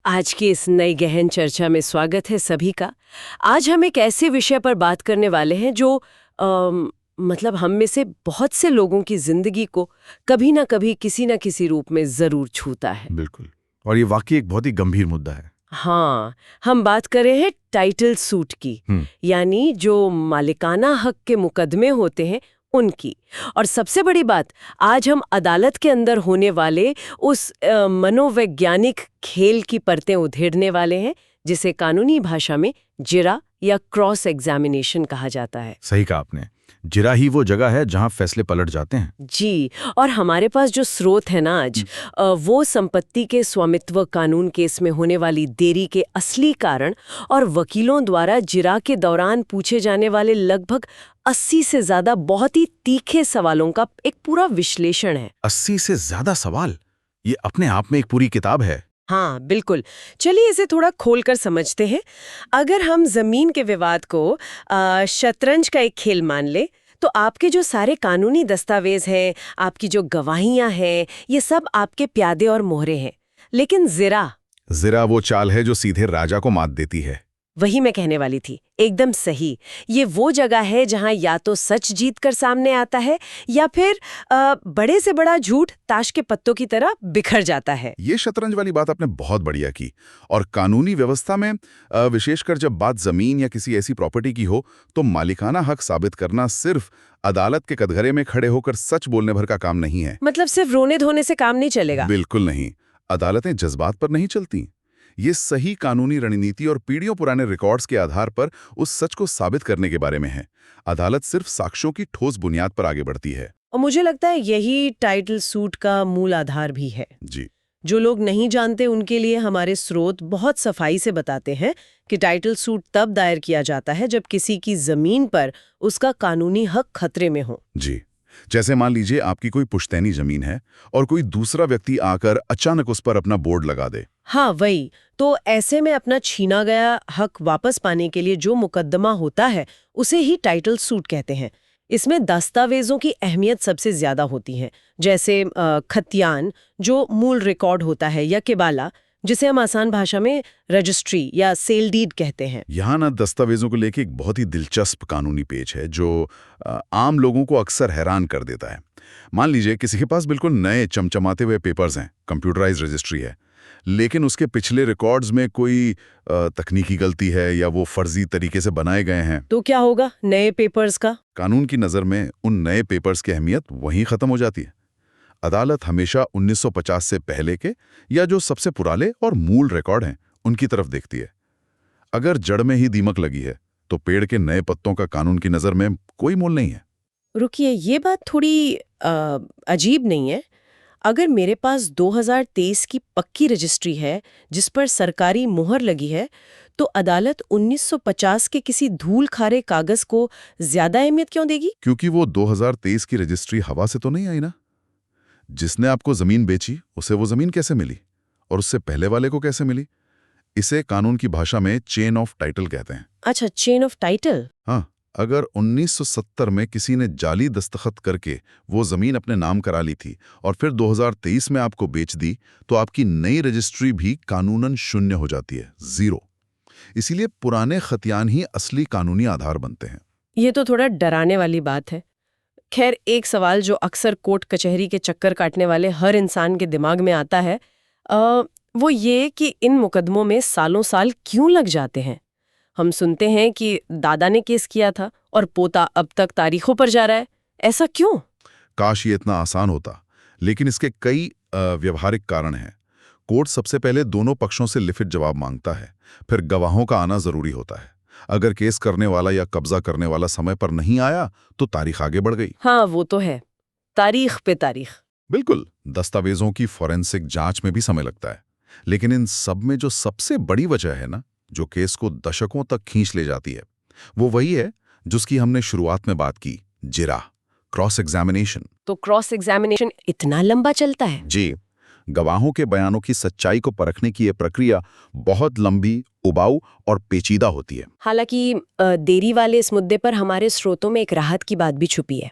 आज की इस नई गहन चर्चा में स्वागत है सभी का। आज हम एक ऐसे विषय पर बात करने वाले हैं जो मतलब हम में से बहुत से लोगों की जिंदगी को कभी ना कभी किसी ना किसी रूप में जरूर छूता है। बिल्कुल। और ये वाकई एक बहुत ही गंभीर मुद्दा है। हाँ, हम बात कर रहे हैं टाइटल सूट की, यानी जो मालिकाना हक के मुकदमे होते हैं उनकी। और सबसे बड़ी बात, आज हम अदालत के अंदर होने वाले उस मनोवैज्ञानिक खेल की परतें उधेड़ने वाले हैं जिसे कानूनी भाषा में जिरा या क्रॉस एग्जामिनेशन कहा जाता है। सही कहा आपने। जिरा ही वो जगह है जहां फैसले पलट जाते हैं। जी, और हमारे पास जो स्रोत है ना आज, वो संपत्ति के स्वामित्व कानून केस में होने वाली देरी के असली कारण और वकीलों द्वारा जिरा के दौरान पूछे जाने वाले लगभग 80 से ज्यादा बहुत ही तीखे सवालों का एक पूरा विश्लेषण है। 80 से ज्यादा सवाल, ये अपने आप में एक पूरी किताब है। हाँ बिल्कुल, चलिए इसे थोड़ा खोलकर समझते हैं। अगर हम जमीन के विवाद को शतरंज का एक खेल मान ले, तो आपके जो सारे कानूनी दस्तावेज हैं, आपकी जो गवाहियां हैं, ये सब आपके प्यादे और मोहरे हैं। लेकिन जिरा वो चाल है जो सीधे राजा को मात देती है। वही मैं कहने वाली थी, एकदम सही। ये वो जगह है जहां या तो सच जीत कर सामने आता है या फिर बड़े से बड़ा झूठ ताश के पत्तों की तरह बिखर जाता है। ये शतरंज वाली बात आपने बहुत बढ़िया की। और कानूनी व्यवस्था में विशेषकर जब बात जमीन या किसी ऐसी प्रॉपर्टी की हो, तो मालिकाना हक साबित करना सिर्फ अदालत के कटघरे में खड़े होकर सच बोलने भर का काम नहीं है। मतलब सिर्फ रोने धोने से काम नहीं चलेगा? बिल्कुल नहीं। अदालतें जज्बात पर नहीं चलती। ये सही कानूनी रणनीति और पीढ़ियों पुराने रिकॉर्ड्स के आधार पर उस सच को साबित करने के बारे में है। अदालत सिर्फ साक्ष्यों की ठोस बुनियाद पर आगे बढ़ती है। और मुझे लगता है यही टाइटल सूट का मूल आधार भी है। जी। जो लोग नहीं जानते उनके लिए हमारे स्रोत बहुत सफाई से बताते हैं कि टाइटल सूट तब दायर किया जाता है जब किसी की जमीन पर उसका कानूनी हक खतरे में हो। जी, जैसे मान लीजिए आपकी कोई पुश्तैनी जमीन है और कोई दूसरा व्यक्ति आकर अचानक उस पर अपना बोर्ड लगा दे। हाँ वही, तो ऐसे में अपना छीना गया हक वापस पाने के लिए जो मुकदमा होता है उसे ही टाइटल सूट कहते हैं। इसमें दस्तावेजों की अहमियत सबसे ज्यादा होती है, जैसे खतियान जो मूल रिकॉर्ड होता है, या किबाला जिसे हम आसान भाषा में रजिस्ट्री या सेल डीड कहते हैं। यहाँ ना दस्तावेजों को लेके एक बहुत ही दिलचस्प कानूनी पेच है जो आम लोगों को अक्सर हैरान कर देता है। मान लीजिए किसी के पास बिल्कुल नए चमचमाते हुए पेपर्स हैं, कंप्यूटराइज्ड रजिस्ट्री है, लेकिन उसके पिछले रिकॉर्ड्स में कोई तकनीकी गलती है या वो फर्जी तरीके से बनाए गए हैं। तो क्या होगा नए पेपर्स का? कानून की नज़र में उन नए पेपर्स की अहमियत वहीं खत्म हो जाती है। अदालत हमेशा 1950 से पहले के या जो सबसे पुराने और मूल रिकॉर्ड हैं उनकी तरफ देखती है। अगर जड़ में ही दीमक लगी है तो पेड़ के नए पत्तों का कानून की नज़र में कोई मोल नहीं है। रुकिए, ये बात थोड़ी अजीब नहीं है? अगर मेरे पास 2023 की पक्की रजिस्ट्री है जिस पर सरकारी मुहर लगी है, तो अदालत 1950 के किसी धूल खारे कागज को ज्यादा अहमियत क्यों देगी? क्योंकि वो 2023 की रजिस्ट्री हवा से तो नहीं आई ना। जिसने आपको जमीन बेची उसे वो जमीन कैसे मिली और उससे पहले वाले को कैसे मिली? इसे कानून की भाषा में चेन ऑफ टाइटल कहते हैं। अच्छा, चेन ऑफ टाइटल। हाँ, अगर 1970 में किसी ने जाली दस्तखत करके वो जमीन अपने नाम करा ली थी और फिर 2023 में आपको बेच दी, तो आपकी नई रजिस्ट्री भी कानूनन शून्य हो जाती है, जीरो। इसीलिए पुराने खतियान ही असली कानूनी आधार बनते हैं। ये तो थोड़ा डराने वाली बात है। खैर, एक सवाल जो अक्सर कोर्ट कचहरी के चक्कर काटने वाले हर इंसान के दिमाग में आता है, वो ये कि इन मुकदमों में सालों साल क्यों लग जाते हैं। हम सुनते हैं कि दादा ने केस किया था और पोता अब तक तारीखों पर जा रहा है। ऐसा क्यों? काश ये इतना आसान होता, लेकिन इसके कई व्यवहारिक कारण हैं। कोर्ट सबसे पहले दोनों पक्षों से लिखित जवाब मांगता है, फिर गवाहों का आना जरूरी होता है। अगर केस करने वाला या कब्जा करने वाला समय पर नहीं आया तो तारीख आगे बढ़ गई। हाँ वो तो है, तारीख पे तारीख। बिल्कुल। दस्तावेजों की फॉरेंसिक जांच में भी समय लगता है, लेकिन इन सब में जो सबसे बड़ी वजह है ना, जो केस को दशकों तक खींच ले जाती है, वो वही है जिसकी हमने शुरुआत में बात की, जिरा, क्रॉस एग्जामिनेशन। तो क्रॉस एग्जामिनेशन इतना लंबा चलता है? जी, गवाहों के बयानों की सच्चाई को परखने की यह प्रक्रिया बहुत लंबी, उबाऊ और पेचीदा होती है। हालांकि देरी वाले इस मुद्दे पर हमारे स्रोतों में एक राहत की बात भी छुपी है।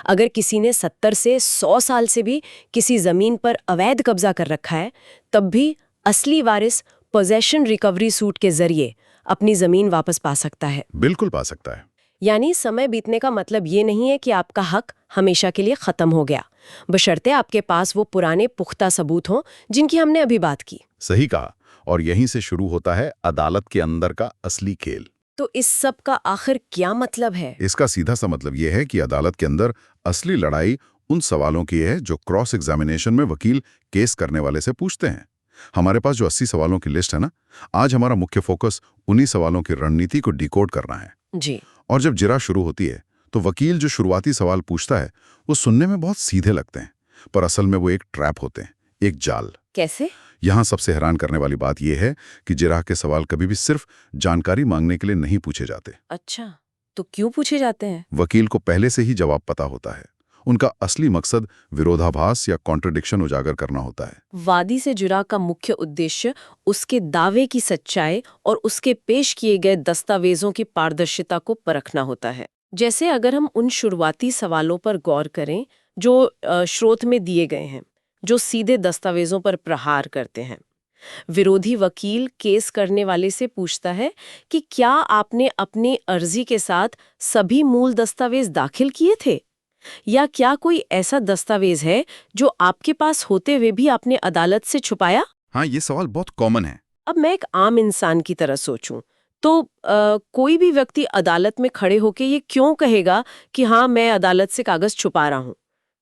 अगर किसी ने 70 से 100 साल से भी किसी जमीन पर अवैध कब्जा कर रखा है, तब भी असली वारिस पोजेशन रिकवरी सूट के जरिए अपनी जमीन वापस पा सकता है। बिल्कुल पा सकता है। यानी समय बीतने का मतलब ये नहीं है कि आपका हक हमेशा के लिए खत्म हो गया, बशर्ते आपके पास वो पुराने पुख्ता सबूत हों जिनकी हमने अभी बात की। सही कहा। और यहीं से शुरू होता है अदालत के अंदर का असली खेल। तो इस सब का आखिर क्या मतलब है? इसका सीधा सा मतलब यह है कि अदालत के अंदर असली लड़ाई उन सवालों की है जो क्रॉस एग्जामिनेशन में वकील केस करने वाले से पूछते हैं। हमारे पास जो 80 सवालों की लिस्ट है ना, आज हमारा मुख्य फोकस उन्हीं सवालों की रणनीति को डिकोड करना है। जी। और जब जिरा शुरू होती है तो वकील जो शुरुआती सवाल पूछता है वो सुनने में बहुत सीधे लगते हैं, पर असल में वो एक ट्रैप होते हैं, एक जाल। कैसे? यहाँ सबसे हैरान करने वाली बात यह है कि जिराह के सवाल कभी भी सिर्फ जानकारी मांगने के लिए नहीं पूछे जाते। अच्छा, तो क्यों पूछे जाते हैं? वकील को पहले से ही जवाब पता होता है। उनका असली मकसद विरोधाभास या कॉन्ट्रडिक्शन उजागर करना होता है। वादी से जुरा का मुख्य उद्देश्य उसके दावे की सच्चाई और उसके पेश किए गए दस्तावेजों की पारदर्शिता को परखना होता है। जैसे अगर हम उन शुरुआती सवालों पर गौर करें जो स्रोत में दिए गए हैं, जो सीधे दस्तावेजों पर प्रहार करते हैं। विरोधी वकील केस करने वाले से पूछता है कि क्या आपने अपनी अर्जी के साथ सभी मूल दस्तावेज दाखिल किए थे, या क्या कोई ऐसा दस्तावेज है जो आपके पास होते हुए भी आपने अदालत से छुपाया? हाँ, ये सवाल बहुत कॉमन है। अब मैं एक आम इंसान की तरह सोचूं तो कोई भी व्यक्ति अदालत में खड़े होके ये क्यों कहेगा कि हाँ, मैं अदालत से कागज छुपा रहा हूं?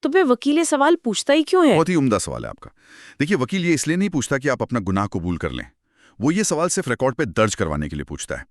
तो फिर वकील ये सवाल पूछता ही क्यों है? बहुत ही उम्दा सवाल है आपका। देखिए, वकील ये इसलिए नहीं पूछता कि आप अपना गुनाह कबूल कर लें। वो ये सवाल सिर्फ रिकॉर्ड पे दर्ज करवाने के लिए पूछता है।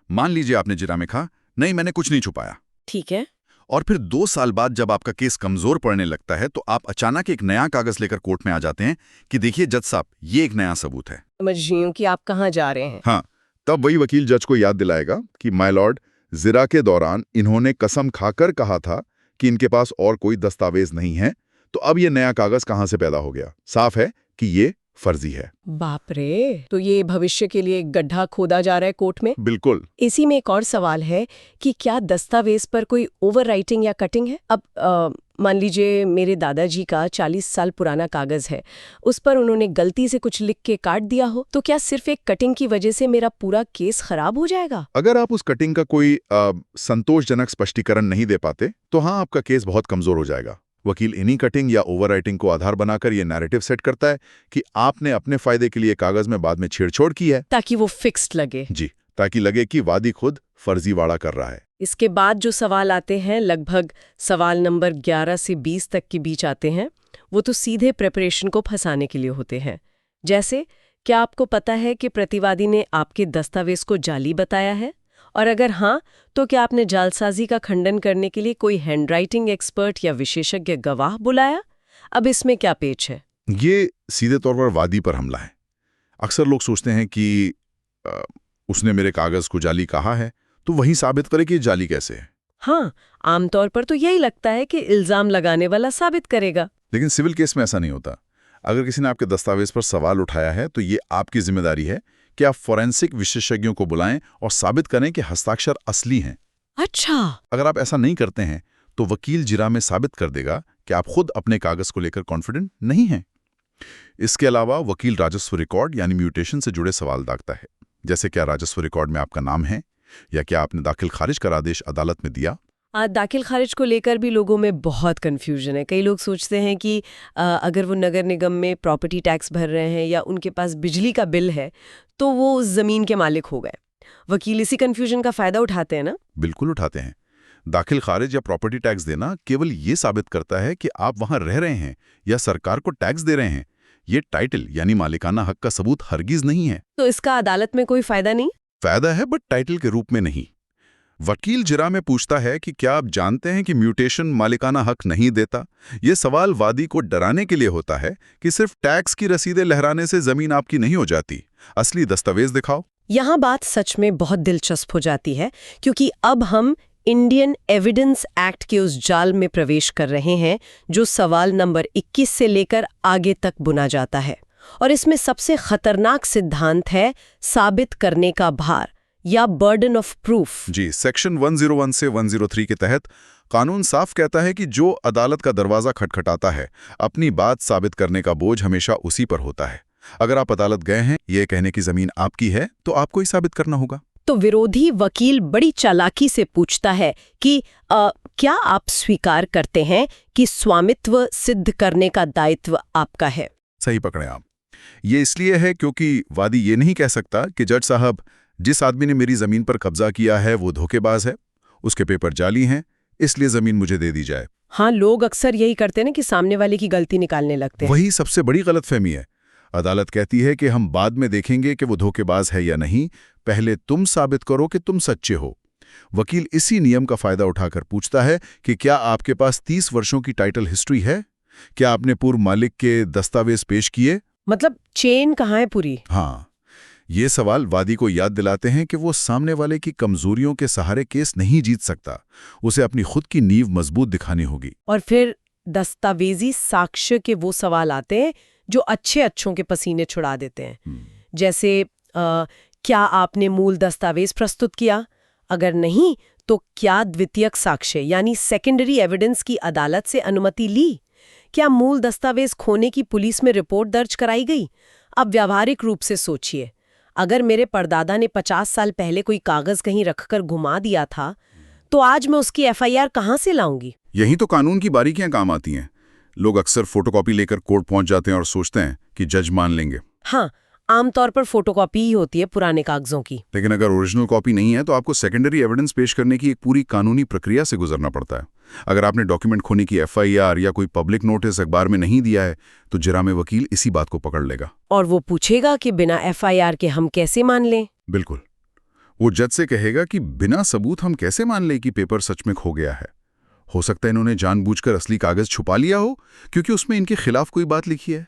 मान लीजिए आपने जिरा में कहा, नहीं मैंने कुछ नहीं छुपाया। ठीक है। और फिर 2 साल बाद जब आपका केस कमजोर पड़ने लगता है तो आप अचानक एक नया कागज लेकर कोर्ट में आ जाते हैं कि देखिए जज साहब, ये एक नया सबूत है। समझ रही हूं कि आप कहाँ जा रहे हैं। हाँ, तब वही वकील जज को याद दिलाएगा कि माय लॉर्ड, जिरा के दौरान इन्होंने कसम खाकर कहा था कि इनके पास और कोई दस्तावेज नहीं है, तो अब ये नया कागज कहां से पैदा हो गया? साफ है कि ये फर्जी है। बाप रे, तो ये भविष्य के लिए एक गड्ढा खोदा जा रहा है कोर्ट में। बिल्कुल। इसी में एक और सवाल है कि क्या दस्तावेज पर कोई ओवरराइटिंग या कटिंग है? अब मान लीजिए मेरे दादाजी का 40 साल पुराना कागज है, उस पर उन्होंने गलती से कुछ लिख के काट दिया हो, तो क्या सिर्फ एक कटिंग की वजह से मेरा पूरा केस खराब हो जाएगा? अगर आप उस कटिंग का कोई संतोषजनक स्पष्टीकरण नहीं दे पाते तो हाँ, आपका केस बहुत कमजोर हो जाएगा। वकील इन्हीं कटिंग या ओवरराइटिंग को आधार बनाकर ये नैरेटिव सेट करता है कि आपने अपने फायदे के लिए कागज में बाद में छेड़छोड़ की है, ताकि वो फिक्स्ड लगे। जी, ताकि लगे कि वादी खुद फर्जीवाड़ा कर रहा है। इसके बाद जो सवाल आते हैं, लगभग सवाल नंबर 11 से 20 तक के बीच आते हैं, वो तो सीधे प्रिपरेशन को फंसाने के लिए होते हैं। जैसे, क्या आपको पता है कि प्रतिवादी ने आपके दस्तावेज को जाली बताया है? और अगर हाँ, तो क्या आपने जालसाजी का खंडन करने के लिए कोई हैंडराइटिंग एक्सपर्ट या विशेषज्ञ गवाह बुलाया? अब इसमें क्या पेच है? ये सीधे तौर पर वादी पर हमला है। अक्सर लोग सोचते हैं कि उसने मेरे कागज को जाली कहा है, तो वही साबित करे कि ये जाली कैसे है। हाँ, आमतौर पर तो यही लगता है कि इल्जाम लगाने वाला साबित करेगा। लेकिन सिविल केस में ऐसा नहीं होता। अगर किसी ने आपके दस्तावेज पर सवाल उठाया है तो ये आपकी जिम्मेदारी है कि आप फोरेंसिक विशेषज्ञों को बुलाएं और साबित करें कि हस्ताक्षर असली हैं। अच्छा। अगर आप ऐसा नहीं करते हैं तो वकील जिरा में साबित कर देगा कि आप खुद अपने कागज को लेकर कॉन्फिडेंट नहीं हैं। इसके अलावा वकील राजस्व रिकॉर्ड यानी म्यूटेशन से जुड़े सवाल दागता है, जैसे क्या राजस्व रिकॉर्ड में आपका नाम है, या क्या आपने दाखिल खारिज का आदेश अदालत में दिया। दाखिल खारिज को लेकर भी लोगों में बहुत कन्फ्यूजन है। कई लोग सोचते हैं कि अगर वो नगर निगम में प्रॉपर्टी टैक्स भर रहे हैं या उनके पास बिजली का बिल है तो वो उस जमीन के मालिक हो गए। वकील इसी कन्फ्यूजन का फायदा उठाते हैं ना? बिल्कुल उठाते हैं। दाखिल खारिज या प्रॉपर्टी टैक्स देना केवल ये साबित करता है कि आप वहां रह रहे हैं या सरकार को टैक्स दे रहे हैं। ये टाइटल यानी मालिकाना हक का सबूत हरगिज नहीं है। तो इसका अदालत में कोई फायदा नहीं? फायदा है, बट टाइटल के रूप में नहीं। वकील जिरा में पूछता है कि क्या आप जानते हैं कि म्यूटेशन मालिकाना हक नहीं देता। ये सवाल वादी को डराने के लिए होता है कि सिर्फ टैक्स की रसीदें लहराने से जमीन आपकी नहीं हो जाती, असली दस्तावेज दिखाओ। यहाँ बात सच में बहुत दिलचस्प हो जाती है, क्योंकि अब हम इंडियन एविडेंस एक्ट के उस जाल में प्रवेश कर रहे हैं जो सवाल नंबर 21 से लेकर आगे तक बुना जाता है। और इसमें सबसे खतरनाक सिद्धांत है साबित करने का भार या बर्डन ऑफ प्रूफ। जी, सेक्शन 101 से 103 के तहत कानून साफ कहता है कि जो अदालत का दरवाजा खटखटाता है, अपनी बात साबित करने का बोझ हमेशा उसी पर होता है। अगर आप अदालत गए हैं ये कहने की जमीन आपकी है तो आपको ही साबित करना होगा। तो विरोधी वकील बड़ी चालाकी से पूछता है कि क्या आप स्वीकार करते हैं कि स्वामित्व सिद्ध करने का दायित्व आपका है? सही पकड़े आप। ये इसलिए है क्योंकि वादी ये नहीं कह सकता कि जज साहब, जिस आदमी ने मेरी जमीन पर कब्जा किया है वो धोखेबाज है, उसके पेपर जाली हैं, इसलिए जमीन मुझे दे दी जाए। हाँ, लोग अक्सर यही करते हैं ना कि सामने वाले की गलती निकालने लगते हैं। वही सबसे बड़ी गलतफहमी है। अदालत कहती है कि हम बाद में देखेंगे कि वो धोखेबाज है या नहीं, पहले तुम साबित करो कि तुम सच्चे हो। वकील इसी नियम का फायदा उठाकर पूछता है कि क्या आपके पास 30 वर्षों की टाइटल हिस्ट्री है? क्या आपने पूर्व मालिक के दस्तावेज पेश किए? मतलब चेन कहाँ है पूरी? हाँ, ये सवाल वादी को याद दिलाते हैं कि वो सामने वाले की कमजोरियों के सहारे केस नहीं जीत सकता, उसे अपनी खुद की नींव मजबूत दिखानी होगी। और फिर दस्तावेजी साक्ष्य के वो सवाल आते हैं जो अच्छों के पसीने छुड़ा देते हैं। जैसे क्या आपने मूल दस्तावेज प्रस्तुत किया? अगर नहीं तो क्या द्वितीयक साक्ष्य यानी सेकेंडरी एविडेंस की अदालत से अनुमति ली? क्या मूल दस्तावेज खोने की पुलिस में रिपोर्ट दर्ज कराई गई? अब व्यावहारिक रूप से सोचिए, अगर मेरे परदादा ने 50 साल पहले कोई कागज कहीं रखकर घुमा दिया था तो आज मैं उसकी एफआईआर कहां से लाऊंगी? यही तो कानून की बारीकियां काम आती हैं। लोग अक्सर फोटोकॉपी लेकर कोर्ट पहुंच जाते हैं और सोचते हैं कि जज मान लेंगे। हाँ, आमतौर पर फोटोकॉपी ही होती है पुराने कागजों की। लेकिन अगर ओरिजिनल कॉपी नहीं है तो आपको सेकेंडरी एविडेंस पेश करने की एक पूरी कानूनी प्रक्रिया से गुजरना पड़ता है। अगर आपने डॉक्यूमेंट खोने की एफआईआर या कोई पब्लिक नोटिस अखबार में नहीं दिया है तो जिरामे वकील इसी बात को पकड़ लेगा और वो पूछेगा कि बिना एफआईआर के हम कैसे मान लें? बिल्कुल, वो जज से कहेगा कि बिना सबूत हम कैसे मान लें कि पेपर सच में खो गया है। हो सकता है इन्होंने जानबूझकर असली कागज छुपा लिया हो क्योंकि उसमें इनके खिलाफ कोई बात लिखी है।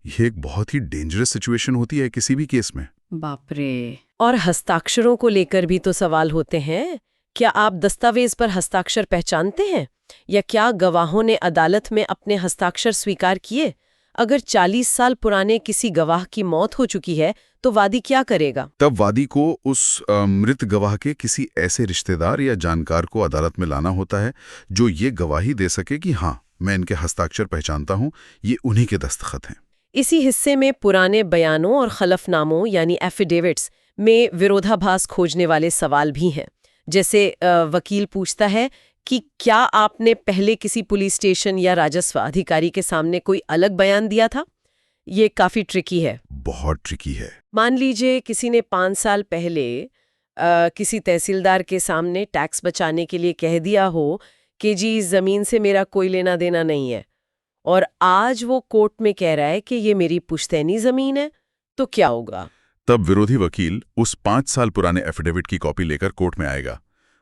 यह एक बहुत ही डेंजरस सिचुएशन होती है किसी भी केस में। बाप रे। और हस्ताक्षरों को लेकर भी तो सवाल होते हैं। क्या आप दस्तावेज पर हस्ताक्षर पहचानते हैं? या क्या गवाहों ने अदालत में अपने हस्ताक्षर स्वीकार किए? अगर 40 साल पुराने किसी गवाह की मौत हो चुकी है तो वादी क्या करेगा? तब वादी को उस मृत गवाह के किसी ऐसे रिश्तेदार या जानकार को अदालत में लाना होता है जो ये गवाही दे सके कि हाँ, मैं इनके हस्ताक्षर पहचानता हूँ, ये उन्हीं के दस्तखत हैं। इसी हिस्से में पुराने बयानों और खलफनामों यानी एफिडेविट्स में विरोधाभास खोजने वाले सवाल भी हैं। जैसे वकील पूछता है कि क्या आपने पहले किसी पुलिस स्टेशन या राजस्व अधिकारी के सामने कोई अलग बयान दिया था? ये काफी ट्रिकी है। बहुत ट्रिकी है। मान लीजिए किसी ने 5 साल पहले किसी तहसीलदार के सामने टैक्स बचाने के लिए कह दिया हो कि जी जमीन से मेरा कोई लेना देना नहीं है, और आज वो कोर्ट में कह रहा है कि ये मेरी पुश्तैनी जमीन है, तो क्या होगा? तब विरोधी वकील उस 5 साल पुराने एफिडेविट की कॉपी लेकर कोर्ट में आएगा।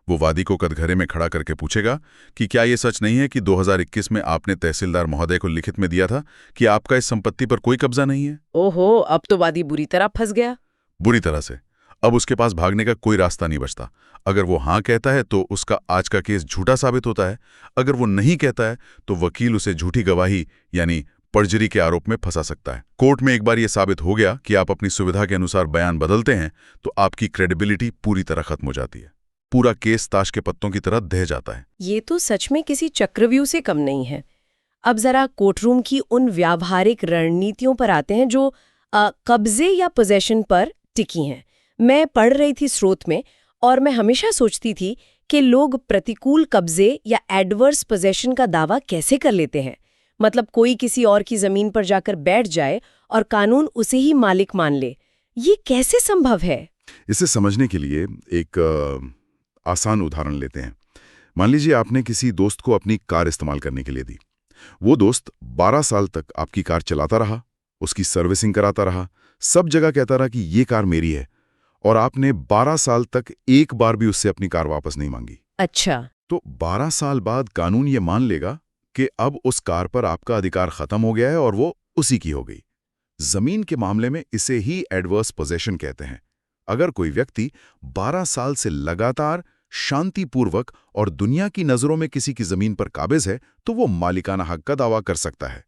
वो वादी को कटघरे में खड़ा करके पूछेगा कि क्या ये सच नहीं है कि 2021 में आपने तहसीलदार महोदय को लिखित में दिया था कि आपका इस संपत्ति पर कोई कब्जा नहीं है? ओहो, अब तो वादी बुरी तरह फंस गया। बुरी तरह से। अब उसके पास भागने का कोई रास्ता नहीं बचता। अगर वो हाँ कहता है तो उसका आज का केस झूठा साबित होता है। अगर वो नहीं कहता है तो वकील उसे झूठी गवाही यानी पर्जरी के आरोप में फंसा सकता है। कोर्ट में एक बार ये साबित हो गया कि आप अपनी सुविधा के अनुसार बयान बदलते हैं तो आपकी क्रेडिबिलिटी पूरी तरह खत्म हो जाती है। पूरा केस ताश के पत्तों की तरह ढह जाता है। ये तो सच में किसी चक्रव्यूह से कम नहीं है। अब जरा कोर्टरूम की उन व्यावहारिक रणनीतियों पर आते हैं जो कब्जे या पोजेशन पर टिकी हैं। मैं पढ़ रही थी स्रोत में और मैं हमेशा सोचती थी कि लोग प्रतिकूल कब्जे या एडवर्स पोजेशन का दावा कैसे कर लेते हैं। मतलब कोई किसी और की जमीन पर जाकर बैठ जाए और कानून उसे ही मालिक मान ले। ये कैसे संभव है? इसे समझने के लिए एक आसान उदाहरण लेते हैं। मान लीजिए आपने किसी दोस्त को अपनी कार इस्तेमाल करने के लिए दी। वो दोस्त 12 साल तक आपकी कार चलाता रहा, उसकी सर्विसिंग कराता रहा, सब जगह कहता रहा कि ये कार मेरी है, और आपने 12 साल तक एक बार भी उससे अपनी कार वापस नहीं मांगी। अच्छा, तो 12 साल बाद कानून ये मान लेगा कि अब उस कार पर आपका अधिकार खत्म हो गया है और वो उसी की हो गई। जमीन के मामले में इसे ही एडवर्स पोजेशन कहते हैं। अगर कोई व्यक्ति 12 साल से लगातार शांतिपूर्वक और दुनिया की नजरों में किसी की जमीन पर काबिज है तो वो मालिकाना हक का दावा कर सकता है।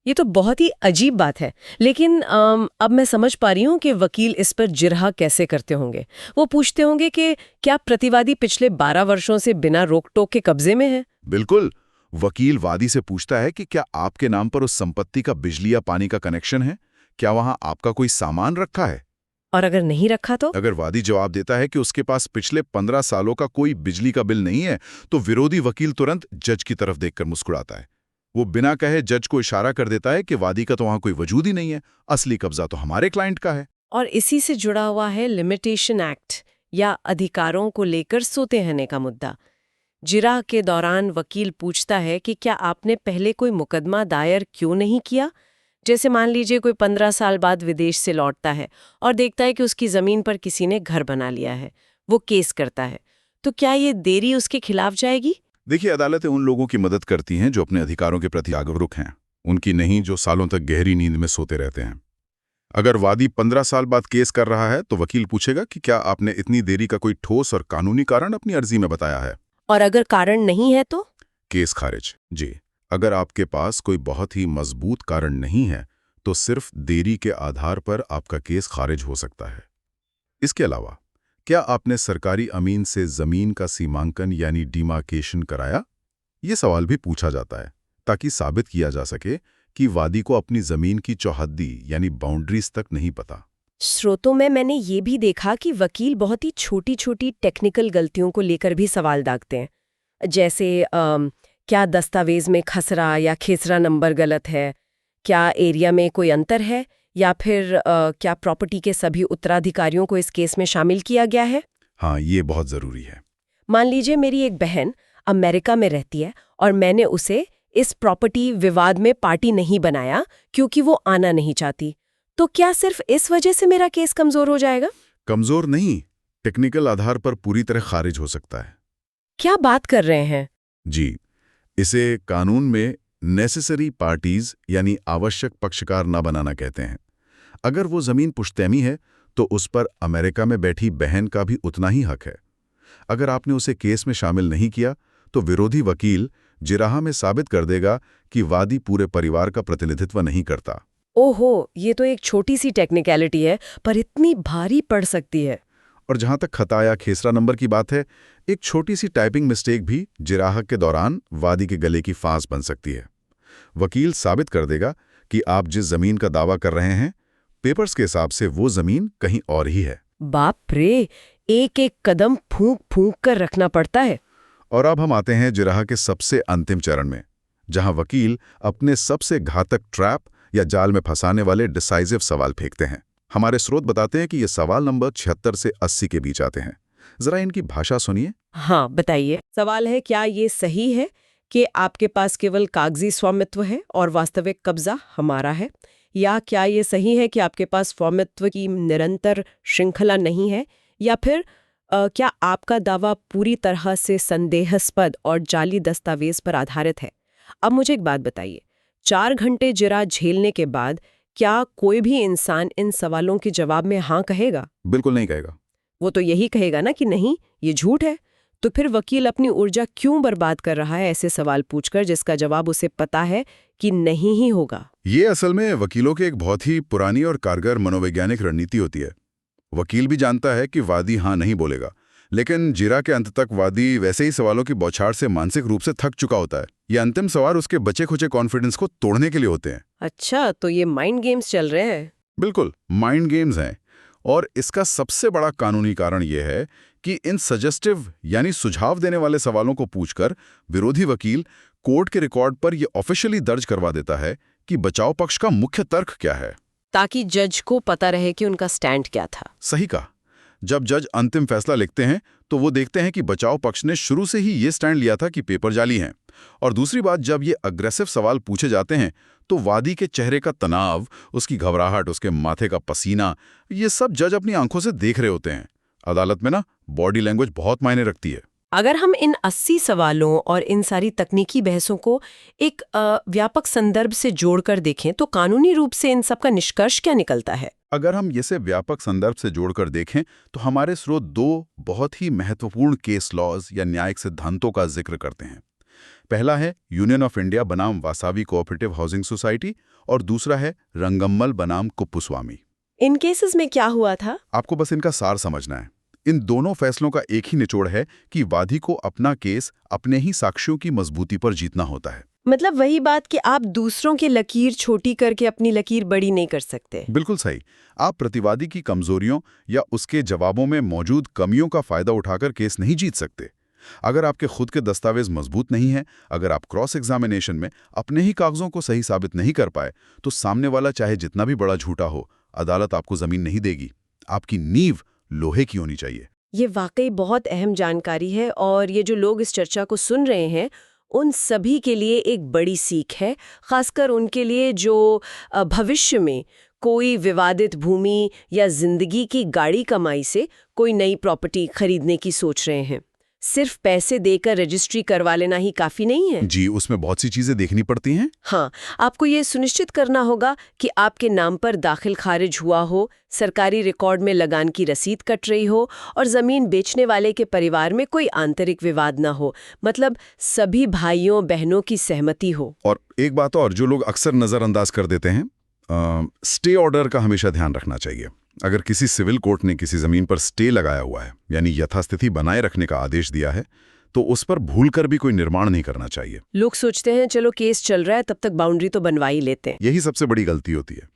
ये तो बहुत ही अजीब बात है। लेकिन अब मैं समझ पा रही हूँ कि वकील इस पर जिरहा कैसे करते होंगे। वो पूछते होंगे कि क्या प्रतिवादी पिछले 12 वर्षों से बिना रोक टोक के कब्जे में है? बिल्कुल। वकील वादी से पूछता है कि क्या आपके नाम पर उस संपत्ति का बिजली या पानी का कनेक्शन है? क्या वहां आपका कोई सामान रखा है? और अगर नहीं रखा तो? अगर वादी जवाब देता है कि उसके पास पिछले 15 सालों का कोई बिजली का बिल नहीं है, तो विरोधी वकील तुरंत जज की तरफ देखकर मुस्कुराता है। वो बिना कहे जज को इशारा कर देता है कि वादी का तो वहां कोई वजूद ही नहीं है, असली कब्जा तो हमारे क्लाइंट का है। और इसी से जुड़ा हुआ है लिमिटेशन एक्ट या अधिकारों को लेकर सोते रहने का मुद्दा। जिरह के दौरान वकील पूछता है कि क्या आपने पहले कोई मुकदमा दायर क्यों नहीं किया। जैसे मान लीजिए कोई 15 साल बाद विदेश से लौटता है और देखता है कि उसकी जमीन पर किसी ने घर बना लिया है, वो केस करता है, तो क्या ये देरी उसके खिलाफ जाएगी? देखिए, अदालतें उन लोगों की मदद करती हैं जो अपने अधिकारों के प्रति जागरूक हैं, उनकी नहीं जो सालों तक गहरी नींद में सोते रहते हैं। अगर वादी 15 साल बाद केस कर रहा है तो वकील पूछेगा कि क्या आपने इतनी देरी का कोई ठोस और कानूनी कारण अपनी अर्जी में बताया है। और अगर कारण नहीं है तो? केस खारिज। जी, अगर आपके पास कोई बहुत ही मजबूत कारण नहीं है तो सिर्फ देरी के आधार पर आपका केस खारिज हो सकता है। इसके अलावा क्या आपने सरकारी अमीन से जमीन का सीमांकन यानी डिमार्केशन कराया? ये सवाल भी पूछा जाता है ताकि साबित किया जा सके कि वादी को अपनी जमीन की चौहद्दी यानी बाउंड्रीज तक नहीं पता। स्रोतों में मैंने ये भी देखा कि वकील बहुत ही छोटी छोटी टेक्निकल गलतियों को लेकर भी सवाल दागते हैं। जैसे क्या दस्तावेज में खसरा या खेसरा नंबर गलत है, क्या एरिया में कोई अंतर है, या फिर क्या प्रॉपर्टी के सभी उत्तराधिकारियों को इस केस में शामिल किया गया है। हाँ, ये बहुत जरूरी है। मान लीजिए मेरी एक बहन अमेरिका में रहती है और मैंने उसे इस प्रॉपर्टी विवाद में पार्टी नहीं बनाया क्योंकि वो आना नहीं चाहती, तो क्या सिर्फ इस वजह से मेरा केस कमजोर हो जाएगा? कमजोर नहीं, टेक्निकल आधार पर पूरी तरह खारिज हो सकता है। क्या बात कर रहे हैं? जी, इसे कानून में नेसेसरी पार्टीज यानी आवश्यक पक्षकार न बनाना कहते हैं। अगर वो जमीन पुश्तैनी है तो उस पर अमेरिका में बैठी बहन का भी उतना ही हक है। अगर आपने उसे केस में शामिल नहीं किया तो विरोधी वकील जिराहा में साबित कर देगा कि वादी पूरे परिवार का प्रतिनिधित्व नहीं करता। ओहो, ये तो एक छोटी सी टेक्निकलिटी है पर इतनी भारी पड़ सकती है। और जहां तक खता या खेसरा नंबर की बात है, एक छोटी सी टाइपिंग मिस्टेक भी जिराहा के दौरान वादी के गले की फांस बन सकती है। वकील साबित कर देगा कि आप जिस जमीन का दावा कर रहे हैं, पेपर्स के हिसाब से वो जमीन कहीं और ही है। बाप रे, एक एक कदम फूंक फूंक कर रखना पड़ता है। और अब हम आते हैं जिराहा के सबसे अंतिम चरण में, जहां वकील अपने सबसे घातक ट्रैप या जाल में फंसाने वाले डिसाइसिव सवाल फेंकते हैं। हमारे स्रोत बताते हैं कि ये सवाल नंबर 76 से 80 के बीच आते हैं। जरा इनकी भाषा सुनिए। हाँ, बताइए। सवाल है, क्या ये सही है कि आपके पास केवल कागजी स्वामित्व है और वास्तविक कब्जा हमारा है? या क्या ये सही है कि आपके पास स्वामित्व की निरंतर श्रृंखला नहीं है? या फिर क्या आपका दावा पूरी तरह से संदेहास्पद और जाली दस्तावेज पर आधारित है? अब मुझे एक बात बताइए, 4 घंटे जिरा झेलने के बाद क्या कोई भी इंसान इन सवालों के जवाब में हाँ कहेगा? बिल्कुल नहीं कहेगा। वो तो यही कहेगा ना कि नहीं, ये झूठ है। तो फिर वकील अपनी ऊर्जा क्यों बर्बाद कर रहा है ऐसे सवाल पूछकर जिसका जवाब उसे पता है कि नहीं ही होगा? ये असल में वकीलों की एक बहुत ही पुरानी और कारगर मनोवैज्ञानिक रणनीति होती है। वकील भी जानता है कि वादी हाँ नहीं बोलेगा, लेकिन जिरा के अंत तक वादी वैसे ही सवालों की बौछार से मानसिक रूप से थक चुका होता है। ये अंतिम सवाल उसके बचे खुचे कॉन्फिडेंस को तोड़ने के लिए होते हैं। अच्छा, तो ये माइंड गेम्स चल रहे हैं। बिल्कुल, माइंड गेम्स हैं। और इसका सबसे बड़ा कानूनी कारण यह है कि इन सजेस्टिव यानी सुझाव देने वाले सवालों को पूछकर विरोधी वकील कोर्ट के रिकॉर्ड पर यह ऑफिशियली दर्ज करवा देता है कि बचाव पक्ष का मुख्य तर्क क्या है, ताकि जज को पता रहे कि उनका स्टैंड क्या था। सही कहा। जब जज अंतिम फैसला लिखते हैं तो वो देखते हैं कि बचाव पक्ष ने शुरू से ही ये स्टैंड लिया था कि पेपर जाली हैं। और दूसरी बात, जब ये अग्रेसिव सवाल पूछे जाते हैं तो वादी के चेहरे का तनाव, उसकी घबराहट, उसके माथे का पसीना, ये सब जज अपनी आंखों से देख रहे होते हैं। अदालत में ना बॉडी लैंग्वेज बहुत मायने रखती है। अगर हम इन 80 सवालों और इन सारी तकनीकी बहसों को एक व्यापक संदर्भ से जोड़कर देखें तो कानूनी रूप से इन सब का निष्कर्ष क्या निकलता है? अगर हम इसे व्यापक संदर्भ से जोड़कर देखें तो हमारे स्रोत 2 बहुत ही महत्वपूर्ण केस लॉज या न्यायिक सिद्धांतों का जिक्र करते हैं। पहला है यूनियन ऑफ इंडिया बनाम वासावी कोऑपरेटिव हाउसिंग सोसाइटी और दूसरा है रंगम्मल बनाम कुप्पुस्वामी। इन केसेस में क्या हुआ था? आपको बस इनका सार समझना है। इन दोनों फैसलों का एक ही निचोड़ है कि वादी को अपना केस अपने ही साक्ष्यों की मजबूती पर जीतना होता है। मतलब वही बात कि आप दूसरों की लकीर छोटी करके अपनी लकीर बड़ी नहीं कर सकते। बिल्कुल सही। आप प्रतिवादी की कमजोरियों या उसके जवाबों में मौजूद कमियों का फायदा उठाकर केस नहीं जीत सकते। अगर आपके खुद के दस्तावेज मजबूत नहीं हैं, अगर आप क्रॉस एग्जामिनेशन में अपने ही कागजों को सही साबित नहीं कर पाए, तो सामने वाला चाहे जितना भी बड़ा झूठा हो, अदालत आपको जमीन नहीं देगी। आपकी नींव लोहे की होनी चाहिए। ये वाकई बहुत अहम जानकारी है और ये जो लोग इस चर्चा को सुन रहे हैं उन सभी के लिए एक बड़ी सीख है, खासकर उनके लिए जो भविष्य में कोई विवादित भूमि या जिंदगी की गाड़ी कमाई से कोई नई प्रॉपर्टी खरीदने की सोच रहे हैं। सिर्फ पैसे देकर रजिस्ट्री करवा लेना ही काफी नहीं है। जी, उसमें बहुत सी चीजें देखनी पड़ती हैं। हाँ, आपको ये सुनिश्चित करना होगा कि आपके नाम पर दाखिल खारिज हुआ हो, सरकारी रिकॉर्ड में लगान की रसीद कट रही हो और जमीन बेचने वाले के परिवार में कोई आंतरिक विवाद ना हो, मतलब सभी भाइयों बहनों की सहमति हो। और एक बात और जो लोग अक्सर नज़रअंदाज कर देते हैं, स्टे ऑर्डर का हमेशा ध्यान रखना चाहिए। अगर किसी सिविल कोर्ट ने किसी जमीन पर स्टे लगाया हुआ है, यानी यथास्थिति बनाए रखने का आदेश दिया है, तो उस पर भूलकर भी कोई निर्माण नहीं करना चाहिए। लोग सोचते हैं चलो केस चल रहा है तब तक बाउंड्री तो बनवा ही लेते हैं। यही सबसे बड़ी गलती होती है।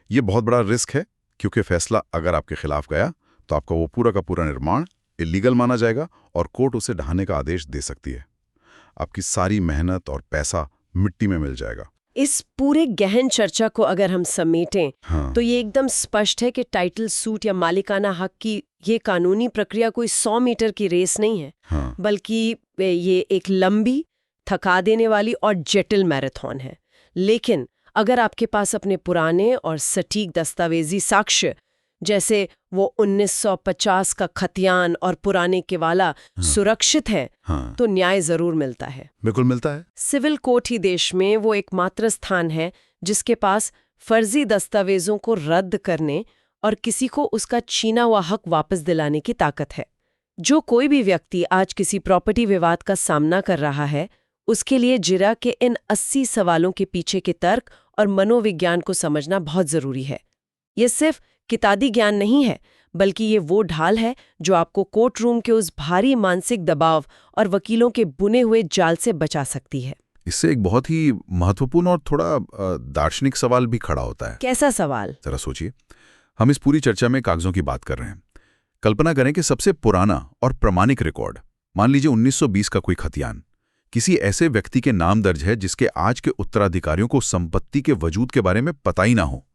ये बहुत बड़ा रिस्क है, क्योंकि फैसला अगर आपके खिलाफ गया तो आपका वो पूरा का पूरा निर्माण इलीगल माना जाएगा और कोर्ट उसे ढहाने का आदेश दे सकती है। आपकी सारी मेहनत और पैसा मिट्टी में मिल जाएगा। इस पूरे गहन चर्चा को अगर हम समेटें हाँ। तो ये एकदम स्पष्ट है कि टाइटल सूट या मालिकाना हक की ये कानूनी प्रक्रिया कोई 100 मीटर की रेस नहीं है, हाँ। बल्कि ये एक लंबी, थका देने वाली और जटिल मैराथन है। लेकिन अगर आपके पास अपने पुराने और सटीक दस्तावेजी साक्ष्य जैसे वो 1950 का खतियान और पुराने केवाला सुरक्षित है, हाँ। तो न्याय जरूर मिलता है। बिल्कुल मिलता है। सिविल कोर्ट ही देश में वो एकमात्र स्थान है जिसके पास फर्जी दस्तावेजों को रद्द करने और किसी को उसका छीना हुआ हक वापस दिलाने की ताकत है। जो कोई भी व्यक्ति आज किसी प्रॉपर्टी विवाद का सामना कर रहा है, उसके लिए जिरा के इन 80 सवालों के पीछे के तर्क और मनोविज्ञान को समझना बहुत जरूरी है। ये सिर्फ किताबी ज्ञान नहीं है, बल्कि ये वो ढाल है जो आपको कोर्ट रूम के उस भारी मानसिक दबाव और वकीलों के बुने हुए जाल से बचा सकती है। इससे एक बहुत ही महत्वपूर्ण और थोड़ा दार्शनिक सवाल भी खड़ा होता है। कैसा सवाल? जरा सोचिए, हम इस पूरी चर्चा में कागजों की बात कर रहे हैं। कल्पना करें कि सबसे पुराना और प्रामाणिक रिकॉर्ड, मान लीजिए 1920 का कोई खतियान, किसी ऐसे व्यक्ति के नाम दर्ज है जिसके आज के उत्तराधिकारियों को संपत्ति के वजूद के बारे में पता ही ना हो,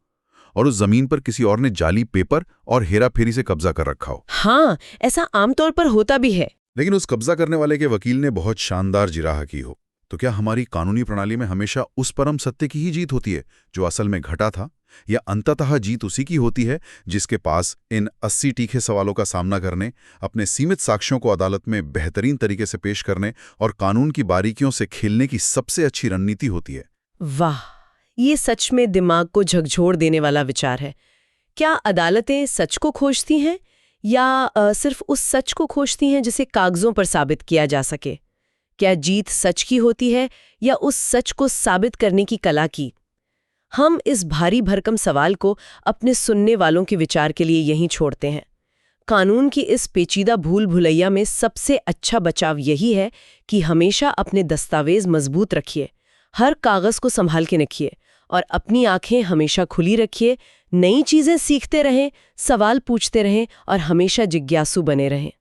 और उस जमीन पर किसी और ने जाली पेपर और हेराफेरी से कब्जा कर रखा हो। हाँ, ऐसा आमतौर पर होता भी है। लेकिन उस कब्जा करने वाले के वकील ने बहुत शानदार जिराहा की हो। तो क्या हमारी कानूनी प्रणाली में हमेशा उस परम सत्य की ही जीत होती है जो असल में घटा था, या अंततः जीत उसी की होती है जिसके पास इन 80 तीखे सवालों का सामना करने, अपने सीमित साक्ष्यों को अदालत में बेहतरीन तरीके से पेश करने और कानून की बारीकियों से खेलने की सबसे अच्छी रणनीति होती है? वाह, ये सच में दिमाग को झकझोर देने वाला विचार है। क्या अदालतें सच को खोजती हैं या सिर्फ उस सच को खोजती हैं जिसे कागजों पर साबित किया जा सके? क्या जीत सच की होती है या उस सच को साबित करने की कला की? हम इस भारी भरकम सवाल को अपने सुनने वालों के विचार के लिए यहीं छोड़ते हैं। कानून की इस पेचीदा भूल भुलैया में सबसे अच्छा बचाव यही है कि हमेशा अपने दस्तावेज मजबूत रखिए, हर कागज को संभाल के रखिए और अपनी आंखें हमेशा खुली रखिए। नई चीजें सीखते रहें, सवाल पूछते रहें और हमेशा जिज्ञासु बने रहें।